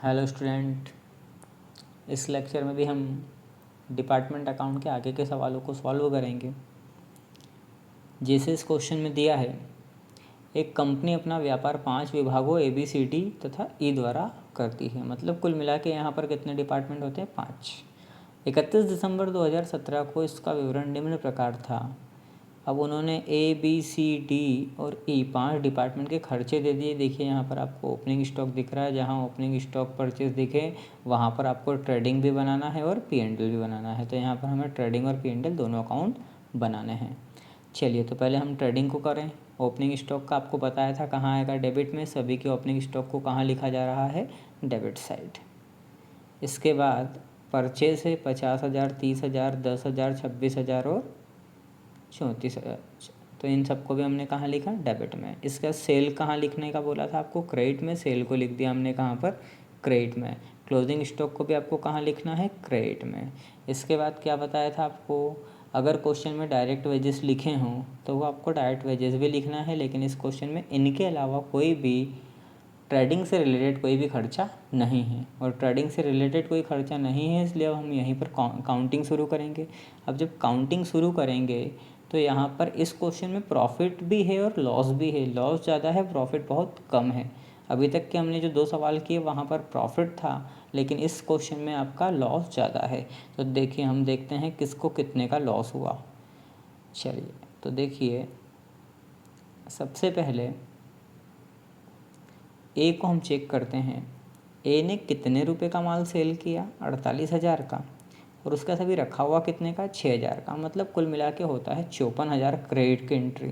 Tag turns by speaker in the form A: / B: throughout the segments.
A: Hello student, इस lecture में भी हम डिपार्टमेंट अकाउंट के आगे के सवालों को सॉल्व करेंगे। जैसे इस क्वेश्चन में दिया है, एक कंपनी अपना व्यापार 5 विभागों ABCD तथा E द्वारा करती है। मतलब कुल मिला के यहाँ पर कितने डिपार्टमेंट होते हैं? 5। 31 दिसंबर 2017 को इसका विवरण निम्न प्रकार था। अब उन्होंने ABCD और E 5 डिपार्टमेंट के खर्चे दे दिए। देखिए यहाँ पर आपको ओपनिंग स्टॉक दिख रहा है, जहाँ ओपनिंग स्टॉक परचेज दिखे वहाँ पर आपको ट्रेडिंग भी बनाना है और P&L भी बनाना है। तो यहाँ पर हमें ट्रेडिंग और P&L दोनों अकाउंट बनाने हैं। चलिए, तो पहले हम ट्रेडिंग को करें। ओपनिंग स्टॉक का आपको बताया था कहाँ आएगा? डेबिट में। सभी के ओपनिंग स्टॉक को कहाँ लिखा जा रहा है? Debit side. इसके बाद परचेज है 50,000, 30,000, 10,000, 26,000 और 34,000। तो इन सबको भी हमने कहाँ लिखा? डेबिट में। इसका सेल कहाँ लिखने का बोला था आपको? क्रेडिट में। सेल को लिख दिया हमने कहाँ पर? क्रेडिट में। क्लोजिंग स्टॉक को भी आपको कहाँ लिखना है? क्रेडिट में। इसके बाद क्या बताया था आपको? अगर क्वेश्चन में डायरेक्ट वेजेस लिखे हों तो वो आपको डायरेक्ट वेजेस भी लिखना है, लेकिन इस क्वेश्चन में इनके अलावा कोई भी ट्रेडिंग से रिलेटेड कोई भी खर्चा नहीं है। और ट्रेडिंग से रिलेटेड कोई खर्चा नहीं है, इसलिए अब हम यहीं पर काउंटिंग शुरू करेंगे। अब जब काउंटिंग शुरू करेंगे तो यहाँ पर इस क्वेश्चन में प्रॉफिट भी है और लॉस भी है। लॉस ज़्यादा है, प्रॉफिट बहुत कम है। अभी तक के हमने जो 2 सवाल किए वहाँ पर प्रॉफिट था, लेकिन इस क्वेश्चन में आपका लॉस ज़्यादा है। तो देखिए, हम देखते हैं किसको कितने का लॉस हुआ। चलिए, तो देखिए सबसे पहले ए को हम चेक करते हैं। ए ने कितने रुपए का माल सेल किया? 48,000 का। और उसका सभी रखा हुआ कितने का? 6,000 का। मतलब कुल मिला के होता है 54,000 क्रेडिट की एंट्री।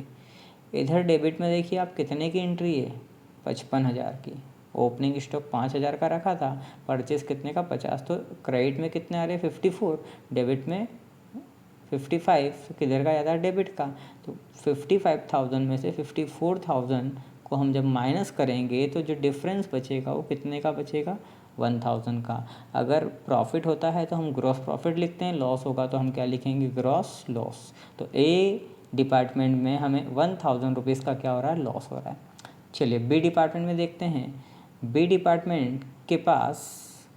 A: इधर डेबिट में देखिए आप कितने की एंट्री है? 55,000 की। ओपनिंग स्टॉक 5,000 का रखा था, परचेस कितने का? 50। तो क्रेडिट में कितने आ रहे? 54, डेबिट में 55। किधर का ज़्यादा? डेबिट का। तो 55,000 में से 54,000 को हम जब माइनस करेंगे तो जो डिफरेंस बचेगा वो कितने का बचेगा? 1,000 का। अगर प्रॉफिट होता है तो हम ग्रॉस प्रॉफिट लिखते हैं, लॉस होगा तो हम क्या लिखेंगे? Gross loss. तो ए डिपार्टमेंट में हमें 1,000 रुपीज़ का क्या हो रहा है? लॉस हो रहा है। चलिए बी डिपार्टमेंट में देखते हैं। बी डिपार्टमेंट के पास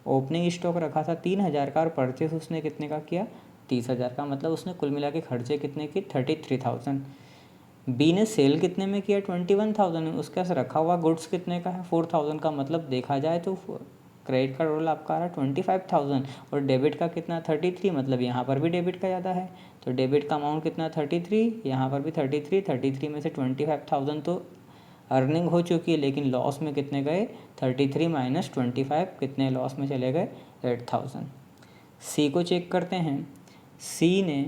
A: ओपनिंग स्टॉक रखा था 3,000 का और परचेस उसने कितने का किया? 30,000 का। मतलब उसने कुल मिला के खर्चे कितने की? 33,000। बी ने सेल कितने में किया? 21,000। उसके पास रखा हुआ गुड्स कितने का है? 4,000 का। मतलब देखा जाए तो क्रेडिट का रोल आपका आ रहा है 25,000 और डेबिट का कितना? 33। मतलब यहाँ पर भी डेबिट का ज़्यादा है। तो डेबिट का अमाउंट कितना? 33। यहाँ पर भी 33। 33 में से 25,000 तो अर्निंग हो चुकी है, लेकिन लॉस में कितने गए? 33 माइनस 25 कितने लॉस में चले गए? 8,000। सी को चेक करते हैं। सी ने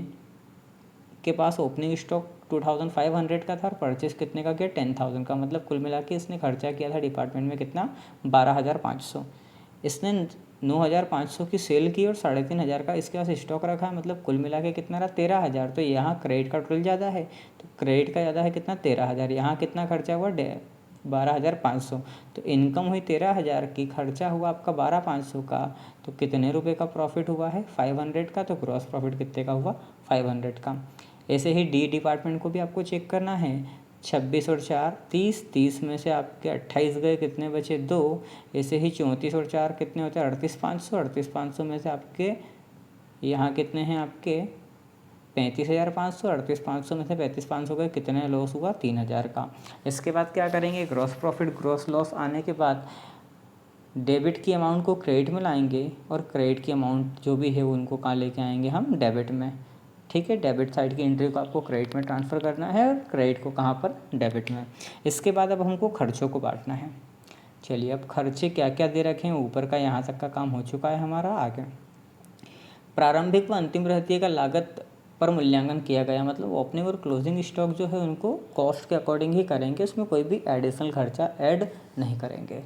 A: के पास ओपनिंग स्टॉक 2,500 का था और परचेस कितने का किया? 10,000 का। मतलब कुल मिला के इसने खर्चा किया था डिपार्टमेंट में कितना? 12,500। इसने 9,500 की सेल की और 3,500 का इसके पास स्टॉक रखा है। मतलब कुल मिला के कितना रहा? 13,000। तो यहाँ क्रेडिट का टोटल ज़्यादा है, तो क्रेडिट का ज़्यादा है कितना? 13,000। यहाँ कितना खर्चा हुआ? 12,500। तो इनकम हुई 13,000 की, खर्चा हुआ आपका 12,500 का। तो कितने रुपए का प्रॉफिट हुआ है? 500 का। तो ग्रॉस प्रॉफिट कितने का हुआ? 500 का। ऐसे ही डी डिपार्टमेंट को भी आपको चेक करना है। 26 और 4 30, 30 में से आपके 28 गए, कितने बचे? 2। ऐसे ही 34 और 4 कितने होते हैं? 38,500। 38,500 में से आपके यहाँ कितने हैं? आपके 35,500। 38,500 में से 35,500 गए, कितने लॉस हुआ? 3,000 का। इसके बाद क्या करेंगे? ग्रॉस प्रॉफिट ग्रॉस लॉस आने के बाद डेबिट की अमाउंट को क्रेडिट में लाएंगे और क्रेडिट की अमाउंट जो भी है उनको कहाँ लेके आएंगे? हम डेबिट में। ठीक है, डेबिट साइड की एंट्री को आपको क्रेडिट में ट्रांसफ़र करना है और क्रेडिट को कहाँ पर? डेबिट में। इसके बाद अब हमको खर्चों को बांटना है। चलिए, अब खर्चे क्या क्या दे रखे हैं? ऊपर का यहाँ तक का काम हो चुका है हमारा। आगे प्रारंभिक व अंतिम रहतिये का लागत पर मूल्यांकन किया गया। मतलब ओपनिंग और क्लोजिंग स्टॉक जो है उनको कॉस्ट के अकॉर्डिंग ही करेंगे, उसमें कोई भी एडिशनल खर्चा ऐड नहीं करेंगे।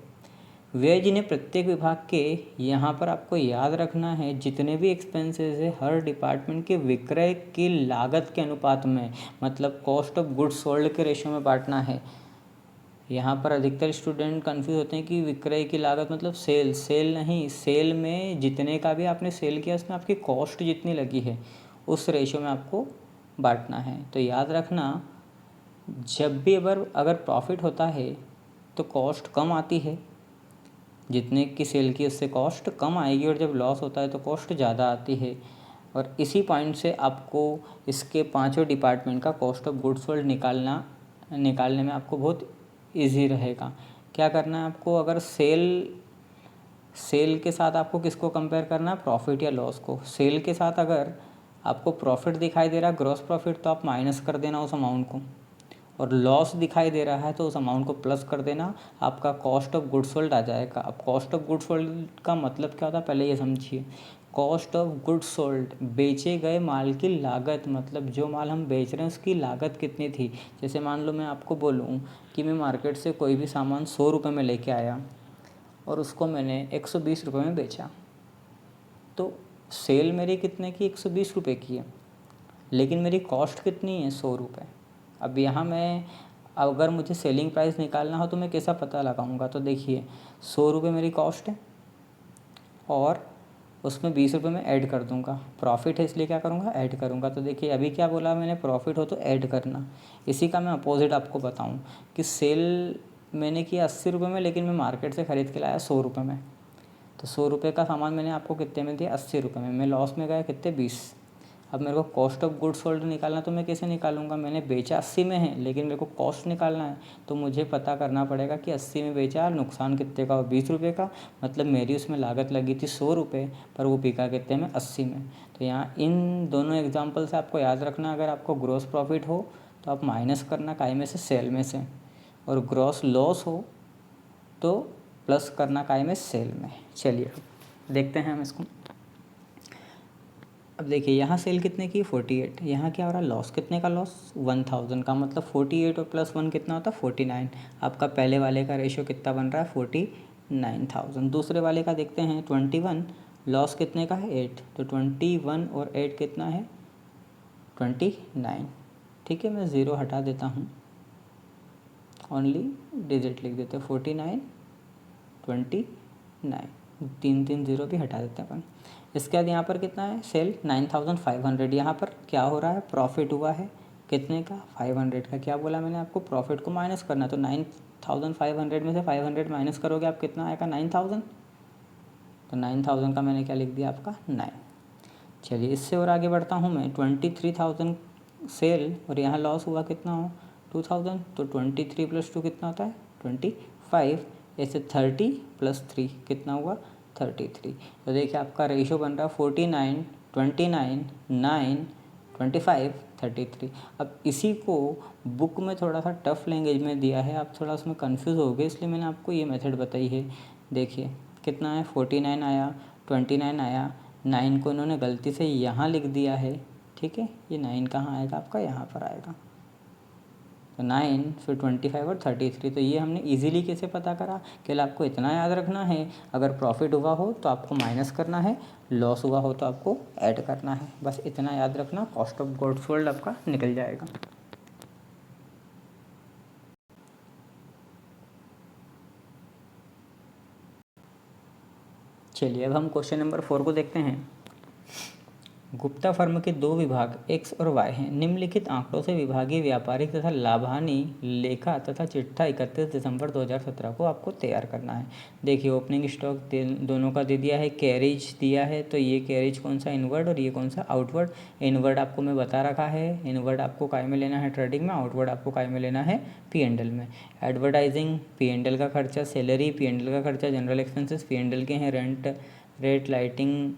A: व्यय जिन्हें प्रत्येक विभाग के, यहाँ पर आपको याद रखना है जितने भी एक्सपेंसेस है हर डिपार्टमेंट के विक्रय की लागत के अनुपात में, मतलब कॉस्ट ऑफ गुड्स सोल्ड के रेशियो में बांटना है। यहाँ पर अधिकतर स्टूडेंट कंफ्यूज होते हैं कि विक्रय की लागत मतलब सेल नहीं। सेल में जितने का भी आपने सेल किया उसमें आपकी कॉस्ट जितनी लगी है उस रेशियो में आपको बांटना है। तो याद रखना, जब भी अगर प्रॉफिट होता है तो कॉस्ट कम आती है जितने की सेल की उससे कॉस्ट कम आएगी, और जब लॉस होता है तो कॉस्ट ज़्यादा आती है। और इसी पॉइंट से आपको इसके पांचों डिपार्टमेंट का कॉस्ट ऑफ गुड्स सोल्ड निकालने में आपको बहुत इजी रहेगा। क्या करना है आपको, अगर सेल के साथ आपको किसको कंपेयर करना है, प्रॉफिट या लॉस को। सेल के साथ अगर आपको प्रॉफिट दिखाई दे रहा है, ग्रॉस प्रॉफिट, तो आप माइनस कर देना उस अमाउंट को, और लॉस दिखाई दे रहा है तो उस अमाउंट को प्लस कर देना, आपका कॉस्ट ऑफ गुड्स सोल्ड आ जाएगा। अब कॉस्ट ऑफ गुड्स सोल्ड का मतलब क्या होता है, पहले ये समझिए। कॉस्ट ऑफ गुड्स सोल्ड, बेचे गए माल की लागत, मतलब जो माल हम बेच रहे हैं उसकी लागत कितनी थी। जैसे मान लो मैं आपको बोलूँ कि मैं मार्केट से कोई भी सामान 100 रुपये में लेके आया और उसको मैंने 120 रुपये में बेचा, तो सेल मेरी कितने की, 120 रुपये की है, लेकिन मेरी कॉस्ट कितनी है, 100 रुपये। अब यहाँ मैं, अगर मुझे सेलिंग प्राइस निकालना हो तो मैं कैसा पता लगाऊंगा, तो देखिए 100 रुपये मेरी कॉस्ट है और उसमें 20 रुपये मैं ऐड कर दूंगा। प्रॉफिट है इसलिए क्या करूँगा, ऐड करूँगा। तो देखिए अभी क्या बोला मैंने, प्रॉफिट हो तो ऐड करना। इसी का मैं अपोजिट आपको बताऊँ कि सेल मैंने किया 80 रुपये में, लेकिन मैं मार्केट से ख़रीद के लाया 100 रुपये में, तो 100 रुपये का सामान मैंने आपको कितने में दिया, 80 रुपये में। मैं लॉस में गया कितने, 20। अब मेरे को कॉस्ट ऑफ गुड्स सोल्ड निकालना, तो मैं कैसे निकालूंगा, मैंने बेचा 80 में है लेकिन मेरे को कॉस्ट निकालना है, तो मुझे पता करना पड़ेगा कि 80 में बेचा, नुकसान कितने का हो, 20 रुपये का। मतलब मेरी उसमें लागत लगी थी 100 रुपये, पर वो बिका कितने में, 80 में। तो यहाँ इन दोनों एग्जाम्पल से आपको याद रखना, अगर आपको ग्रॉस प्रॉफिट हो तो आप माइनस करना काय में से, सेल में से, और ग्रॉस लॉस हो तो प्लस करना काय में, सेल में। चलिए देखते हैं हम इसको। अब देखिए यहाँ सेल कितने की, 48। यहाँ क्या हो रहा है, लॉस कितने का, लॉस 1000 का, मतलब 48 और प्लस 1 कितना होता है, 49। आपका पहले वाले का रेशियो कितना बन रहा है, 49,000। दूसरे वाले का देखते हैं, 21, लॉस कितने का है, 8। तो 21 और 8 कितना है, 29। ठीक है, मैं ज़ीरो हटा देता हूँ, ओनली डिजिट लिख देते हैं, 49, 29, 3 ज़ीरो भी हटा देते हैं अपन। इसके बाद यहाँ पर कितना है, सेल 9500। यहाँ पर क्या हो रहा है, प्रॉफिट हुआ है कितने का, 500 का। क्या बोला मैंने आपको, प्रॉफिट को माइनस करना, तो 9500 में से 500 माइनस करोगे आप, कितना आएगा, 9000। तो 9000 का मैंने क्या लिख दिया, आपका 9। चलिए इससे और आगे बढ़ता हूँ मैं, 23,000 सेल, और यहाँ लॉस हुआ कितना हो, 2000। तो 23 + 2 कितना होता है, 25। ऐसे 30 + 3 कितना हुआ, 33। तो देखिए आपका रेशियो बन रहा है 49, 29, 9, 25, 33। अब इसी को बुक में थोड़ा सा टफ लैंग्वेज में दिया है, आप थोड़ा उसमें कंफ्यूज हो गए, इसलिए मैंने आपको ये मेथड बताई है। देखिए कितना है, 49 आया, 29 आया, 9 को इन्होंने गलती से यहाँ लिख दिया है। ठीक है, ये 9 कहाँ आएगा आपका, यहाँ पर आएगा। तो 9, फिर 25 और 33। तो ये हमने इजीली कैसे पता करा, केवल आपको इतना याद रखना है, अगर प्रॉफिट हुआ हो तो आपको माइनस करना है, लॉस हुआ हो तो आपको ऐड करना है। बस इतना याद रखना, कॉस्ट ऑफ गुड्स सोल्ड आपका निकल जाएगा। चलिए अब हम क्वेश्चन नंबर 4 को देखते हैं। गुप्ता फर्म के दो विभाग एक्स और वाई हैं। निम्नलिखित आंकड़ों से विभागीय व्यापारिक तथा लाभानी लेखा तथा चिट्ठा 31 दिसंबर 2017 को आपको तैयार करना है। देखिए ओपनिंग स्टॉक दोनों का दे दिया है, कैरेज दिया है, तो ये कैरेज कौन सा, इनवर्ड, और ये कौन सा, आउटवर्ड। इनवर्ड आपको मैं बता रखा है, इनवर्ड आपको काय में लेना है, ट्रेडिंग में, आउटवर्ड आपको काय में लेना है, P&L में। एडवर्टाइजिंग P&L का खर्चा, सैलरी P&L का खर्चा, जनरल एक्सपेंसेस P&L के हैं, रेट, लाइटिंग,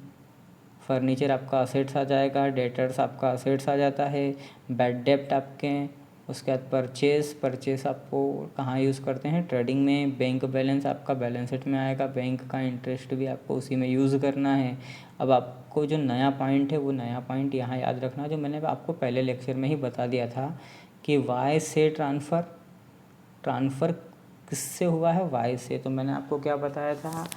A: फर्नीचर आपका असेट्स आ जाएगा, डेटर्स आपका असेट्स आ जाता है, बैड डेप्ट आपके, उसके बाद परचेस आपको कहाँ यूज़ करते हैं, ट्रेडिंग में। बैंक बैलेंस आपका बैलेंस शीट में आएगा, बैंक का इंटरेस्ट भी आपको उसी में यूज़ करना है। अब आपको जो नया पॉइंट है वो नया पॉइंट यहाँ याद रखना, जो मैंने आपको पहले लेक्चर में ही बता दिया था कि वाई से ट्रांसफ़र किससे हुआ है, वाई से। तो मैंने आपको क्या बताया था,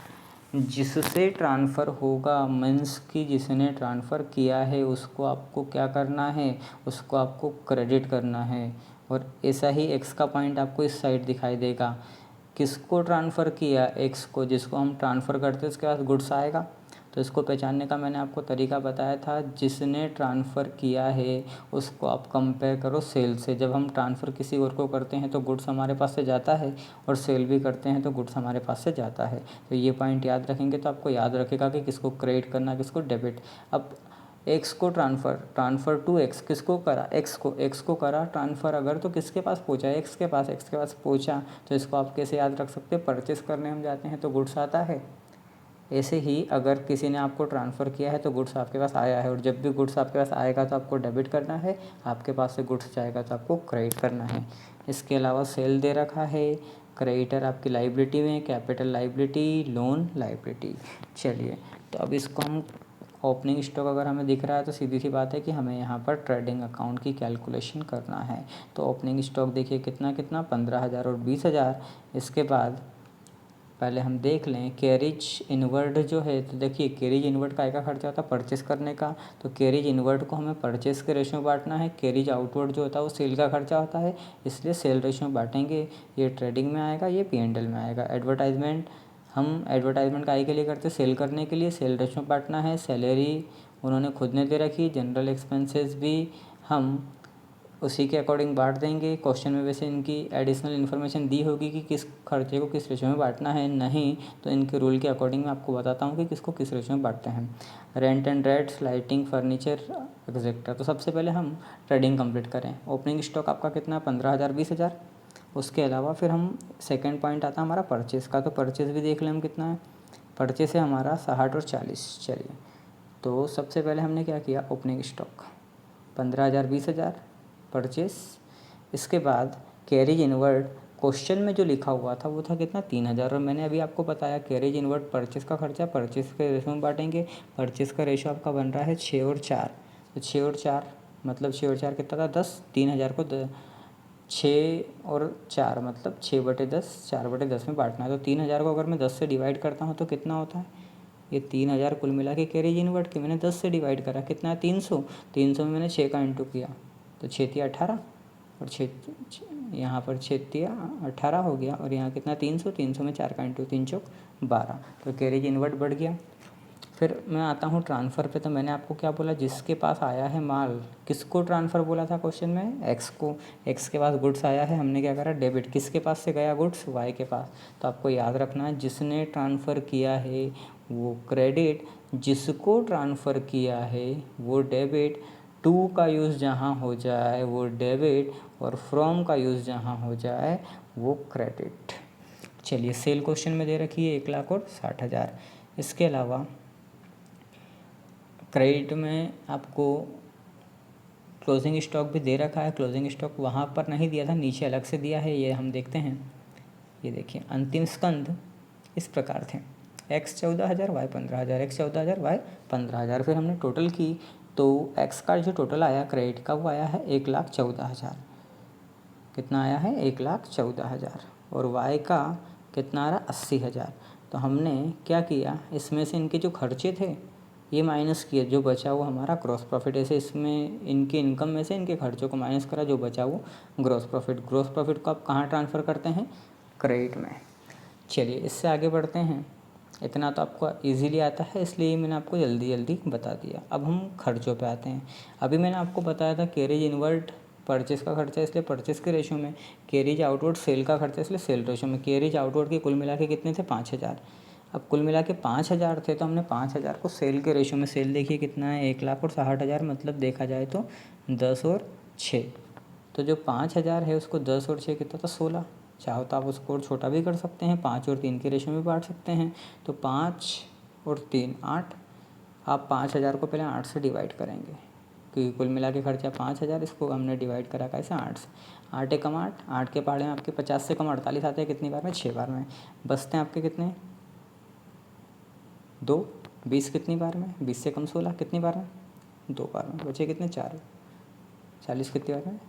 A: जिससे ट्रांसफ़र होगा, मीन्स कि जिसने ट्रांसफ़र किया है उसको आपको क्या करना है, उसको आपको क्रेडिट करना है। और ऐसा ही एक्स का पॉइंट आपको इस साइड दिखाई देगा, किसको ट्रांसफ़र किया, एक्स को, जिसको हम ट्रांसफ़र करते हैं उसके बाद गुड्स आएगा, तो इसको पहचानने का मैंने आपको तरीका बताया था, जिसने ट्रांसफ़र किया है उसको आप कंपेयर करो सेल से। जब हम ट्रांसफ़र किसी और को करते हैं तो गुड्स हमारे पास से जाता है, और सेल भी करते हैं तो गुड्स हमारे पास से जाता है। तो ये पॉइंट याद रखेंगे तो आपको याद रखेगा कि किसको क्रेडिट करना, किसको डेबिट। अब एक्स को ट्रांसफ़र टू एक्स, किसको करा, एक्स को करा ट्रांसफ़र अगर, तो किसके पास पहुंचा, एक्स के पास पहुंचा। तो इसको आप कैसे याद रख सकते हैं, परचेस करने हम जाते हैं तो गुड्स आता है। ऐसे ही अगर किसी ने आपको ट्रांसफ़र किया है तो गुड्स आपके पास आया है, और जब भी गुड्स आपके पास आएगा तो आपको डेबिट करना है, आपके पास से गुड्स जाएगा तो आपको क्रेडिट करना है। इसके अलावा सेल दे रखा है, क्रेडिटर आपकी लाइबिलिटी में, कैपिटल लाइबिलिटी, लोन लाइबिलिटी। चलिए, तो अब इसको हम ओपनिंग स्टॉक अगर हमें दिख रहा है तो सीधी सी बात है कि हमें यहाँ पर ट्रेडिंग अकाउंट की कैलकुलेशन करना है। तो ओपनिंग स्टॉक देखिए कितना 15,000 और 20,000। इसके बाद पहले हम देख लें कैरिज इनवर्ड जो है, तो देखिए कैरिज इनवर्ड का क्या खर्चा होता है, परचेस करने का। तो कैरिज इनवर्ड को हमें परचेस के रेशो में बांटना है। कैरिज आउटवर्ड जो होता है वो सेल का खर्चा होता है, इसलिए सेल रेशो में बांटेंगे। ये ट्रेडिंग में आएगा, ये P&L में आएगा। एडवर्टाइजमेंट, हम एडवर्टाइजमेंट काहे के लिए करते हैं, सेल करने के लिए, सेल रेशो में बांटना है। सैलरी उन्होंने खुद ने दे रखी, जनरल एक्सपेंसेस भी हम उसी के अकॉर्डिंग बांट देंगे। क्वेश्चन में वैसे इनकी एडिशनल इन्फॉर्मेशन दी होगी कि किस खर्चे को किस रेशो में बांटना है, नहीं तो इनके रूल के अकॉर्डिंग मैं आपको बताता हूँ कि किसको किस रेशो में बांटते हैं। Rent and rates, lighting, furniture etcetera. तो सबसे पहले हम ट्रेडिंग कंप्लीट करें। ओपनिंग स्टॉक आपका कितना, 15,000 20,000। उसके अलावा फिर हम सेकेंड पॉइंट आता है हमारा परचेस का। तो परचेस भी देख लें हम कितना है, परचेस है हमारा 60 और 40। चलिए, तो सबसे पहले हमने क्या किया, ओपनिंग स्टॉक 15,000 20,000 परचेस। इसके बाद कैरिज इनवर्ड, क्वेश्चन में जो लिखा हुआ था वो था कितना, 3,000। और मैंने अभी आपको बताया कैरिज इनवर्ड परचेस का खर्चा परचेस के रेशो में बांटेंगे। परचेस का रेशो आपका बन रहा है 6 और 4। तो 6 और 4 मतलब 6 और 4 कितना था, 10। 3,000 को 6 और 4 मतलब 6/10, 4/10 में बांटना है। तो 3,000 को अगर मैं 10 से डिवाइड करता हूँ तो कितना होता है, ये 3,000 कुल मिला के कैरिज इनवर्ड के मैंने 10 से डिवाइड करा, कितना है 300। 300 में मैंने 6 का इंटू किया, तो 6 तिया 18, और 6 यहाँ पर 6 तिया 18 हो गया, और यहाँ कितना 300। 300 में 4 का इंटू 3 चौक 12, तो कैरिज इनवर्ड बढ़ गया। फिर मैं आता हूँ ट्रांसफ़र पे। तो मैंने आपको क्या बोला, जिसके पास आया है माल, किसको ट्रांसफ़र बोला था क्वेश्चन में, एक्स को। एक्स के पास गुड्स आया है, हमने क्या करा, डेबिट। किसके पास से गया गुड्स, वाई के पास। तो आपको याद रखना है, जिसने ट्रांसफ़र किया है वो क्रेडिट, जिसको ट्रांसफ़र किया है वो डेबिट। टू का यूज़ जहाँ हो जाए वो डेबिट, और फ्रॉम का यूज़ जहाँ हो जाए वो क्रेडिट। चलिए, सेल क्वेश्चन में दे रखी है 1,00,000 और 60,000। इसके अलावा क्रेडिट में आपको क्लोजिंग स्टॉक भी दे रखा है। क्लोजिंग स्टॉक वहाँ पर नहीं दिया था, नीचे अलग से दिया है, ये हम देखते हैं। ये देखिए, अंतिम स्कंद इस प्रकार थे, x 14,000 y 15,000, x 14,000 y 15,000। फिर हमने टोटल की तो x का जो टोटल आया क्रेडिट का वो आया है 1,14,000। कितना आया है, 1,14,000। और y का कितना आ रहा, 80,000। तो हमने क्या किया, इसमें से इनके जो खर्चे थे ये माइनस किए, जो बचा वो हमारा ग्रॉस प्रॉफिट। ऐसे इसमें इनके इनकम में से इनके खर्चों को माइनस करा, जो बचा वो ग्रॉस प्रॉफिट। ग्रॉस प्रॉफिट को आप कहाँ ट्रांसफ़र करते हैं, क्रेडिट में। चलिए, इससे आगे बढ़ते हैं। इतना तो आपको इजीली आता है, इसलिए मैंने आपको जल्दी जल्दी बता दिया। अब हम खर्चों पे आते हैं। अभी मैंने आपको बताया था कैरिज इनवर्ड परचेस का खर्चा, इसलिए परचेस के रेशो में। कैरिज आउटवर्ड सेल का खर्चा, इसलिए सेल रेशो में। कैरिज आउटवर्ड के कुल मिला के कितने थे, 5,000। अब कुल मिला के 5,000 थे, तो हमने 5,000 को सेल के रेशो में, सेल देखिए कितना है, 1,00,000 और 60,000, मतलब देखा जाए तो 10 और 6। तो जो 5,000 है उसको 10 और 6 कितना था, 16। चाहो तो आप उसको और छोटा भी कर सकते हैं, 5 और 3 के रेशो में बांट सकते हैं। तो 5 और 3 8। आप 5,000 को पहले 8 से डिवाइड करेंगे, क्योंकि कुल मिला के खर्चा 5,000, इसको हमने डिवाइड करा कैसे, 8 से। 8 एकम 8, 8 के पहाड़े में आपके 50 से कम 48 आते हैं, कितनी बार में, 6 बार में। बचते हैं आपके कितने, 2। 20 कितनी बार में, 20 से कम 16 कितनी बार में, 2 बार में। बचे कितने, 4। 40 कितनी बार में।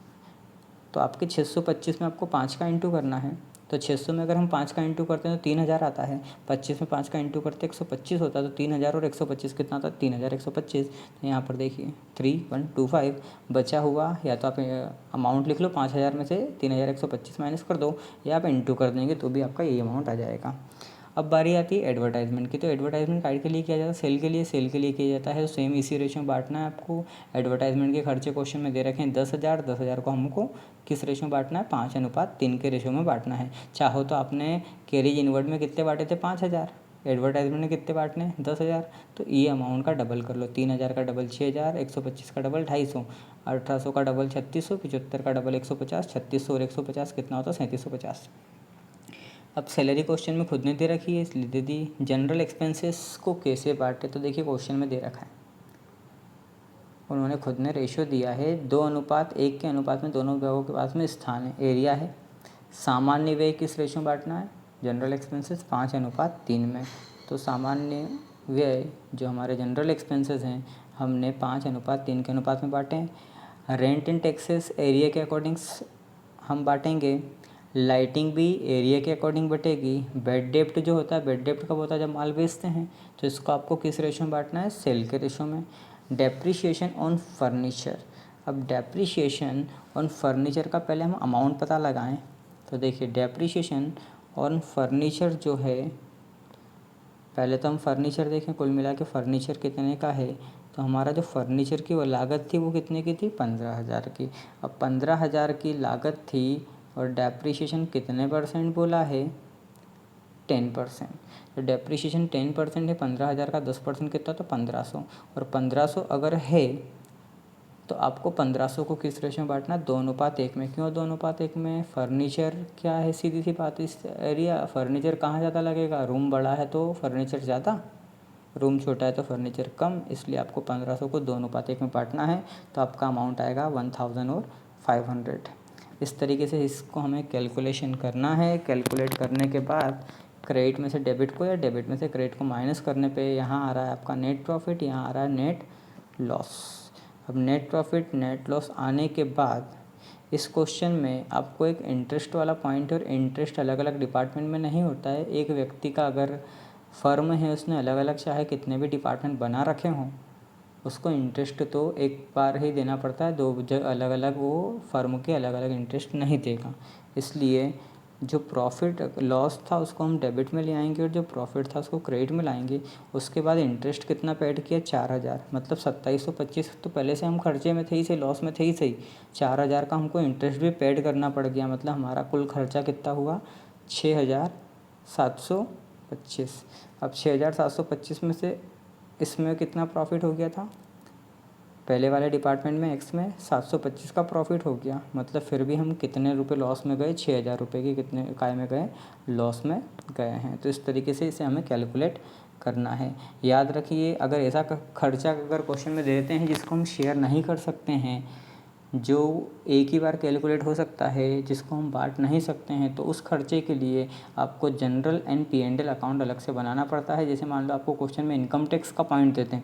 A: तो आपके 625 में आपको 5 का इंटू करना है। तो 600 में अगर हम 5 का इंटू करते हैं तो 3,000 आता है। 25 में 5 का इंटू करते 125 होता है। तो 3,000 और 125 कितना आता है, 3,125। तो यहाँ पर देखिए 3125 बचा हुआ, या तो आप अमाउंट लिख लो, 5,000 में से 3,125 माइनस कर दो, या आप इंटू कर देंगे तो भी आपका ये अमाउंट आ जाएगा। अब बारी आती है एडवर्टाइजमेंट की। तो एडवर्टाइजमेंट काइड के लिए किया जाता है, सेल के लिए किया जाता है। तो सेम इसी रेशो में बांटना है आपको। एडवर्टाइजमेंट के खर्चे क्वेश्चन में दे रखे हैं 10,000 को हमको किस रेशो में बांटना है, 5:3 के रेशो में बांटना है। चाहो तो आपने कैरेज इनवर्ड में कितने बांटे थे, 5,000, एडवर्टाइजमेंट में कितने बांटने, 10,000। तो ये अमाउंट का डबल कर लो, 3,000 का डबल 6,000, 125 का डबल 250, 1,800 का डबल 3,600, 75 का डबल 150, 3,600 और 150 कितना होता है, 3,750। अब सैलरी क्वेश्चन में खुद ने दे रखी है इसलिए दे दी। जनरल एक्सपेंसेस को कैसे बांटे, तो देखिए क्वेश्चन में दे रखा है, उन्होंने खुद ने रेशो दिया है 2:1 के अनुपात में दोनों विभागों के पास में स्थान है, एरिया है। सामान्य व्यय किस रेशो में बांटना है, जनरल एक्सपेंसेस 5:3 में। तो सामान्य व्यय जो हमारे जनरल एक्सपेंसेस हैं हमने 5:3 के अनुपात में बांटे हैं। रेंट एंड टैक्सेस एरिया के अकॉर्डिंग हम बांटेंगे। लाइटिंग भी एरिया के अकॉर्डिंग बटेगी। बेड डेप्ट जो होता है, बेड डेप्ट कब होता है, जब माल बेचते हैं। तो इसको आपको किस रेशो में बांटना है, सेल के रेशो में। डेप्रिशिएशन ऑन फर्नीचर, अब डेप्रिशिएशन ऑन फर्नीचर का पहले हम अमाउंट पता लगाएं। तो देखिए डेप्रिशिएशन ऑन फर्नीचर जो है, पहले तो हम फर्नीचर देखें, कुल मिला के फर्नीचर कितने का है। तो हमारा जो फर्नीचर की वो लागत थी वो कितने की थी, 15,000 की। अब 15,000 की लागत थी और डेप्रिशिएशन कितने परसेंट बोला है, 10%। तो डेप्रिशिएशन 10% है, 15,000 का 10% कितना, तो 1,500। और 1,500 अगर है तो आपको 1,500 को किस रेशो में बांटना, 2:1 में। क्यों 2:1 में, फर्नीचर क्या है, सीधी सी बात, इस एरिया फर्नीचर कहाँ ज़्यादा लगेगा, रूम बड़ा है तो फर्नीचर ज़्यादा, रूम छोटा है तो फर्नीचर कम, इसलिए आपको 1,500 को 2:1 में बांटना है। तो आपका अमाउंट आएगा 1,500। इस तरीके से इसको हमें कैलकुलेशन करना है। कैलकुलेट करने के बाद क्रेडिट में से डेबिट को या डेबिट में से क्रेडिट को माइनस करने पे यहाँ आ रहा है आपका नेट प्रॉफिट, यहाँ आ रहा है नेट लॉस। अब नेट प्रॉफिट नेट लॉस आने के बाद इस क्वेश्चन में आपको एक इंटरेस्ट वाला पॉइंट, और इंटरेस्ट अलग अलग डिपार्टमेंट में नहीं होता है। एक व्यक्ति का अगर फर्म है, उसने अलग अलग चाहे कितने भी डिपार्टमेंट बना रखे हों, उसको इंटरेस्ट तो एक बार ही देना पड़ता है, दो अलग अलग वो फर्म के अलग अलग इंटरेस्ट नहीं देगा। इसलिए जो प्रॉफिट लॉस था उसको हम डेबिट में ले आएंगे और जो प्रॉफिट था उसको क्रेडिट में लाएंगे। उसके बाद इंटरेस्ट कितना पेड किया, 4,000, मतलब 2,725। तो पहले से हम खर्चे में थे ही सही, लॉस में थे ही सही, 4,000 का हमको इंटरेस्ट भी पेड करना पड़ गया। मतलब हमारा कुल खर्चा कितना हुआ, 6,725। अब 6,725 में से इसमें कितना प्रॉफिट हो गया था, पहले वाले डिपार्टमेंट में एक्स में 725 का प्रॉफिट हो गया। मतलब फिर भी हम कितने रुपए लॉस में गए, 6,000 रुपये की कितने काय में गए, लॉस में गए हैं। तो इस तरीके से इसे हमें कैलकुलेट करना है। याद रखिए, अगर ऐसा खर्चा अगर क्वेश्चन में देते हैं जिसको हम शेयर नहीं कर सकते हैं, जो एक ही बार कैलकुलेट हो सकता है, जिसको हम बांट नहीं सकते हैं, तो उस खर्चे के लिए आपको जनरल एंड P&L अकाउंट अलग से बनाना पड़ता है। जैसे मान लो आपको क्वेश्चन में इनकम टैक्स का पॉइंट देते हैं,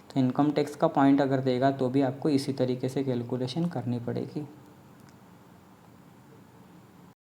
A: तो इनकम टैक्स का पॉइंट अगर देगा तो भी आपको इसी तरीके से कैलकुलेशन करनी पड़ेगी।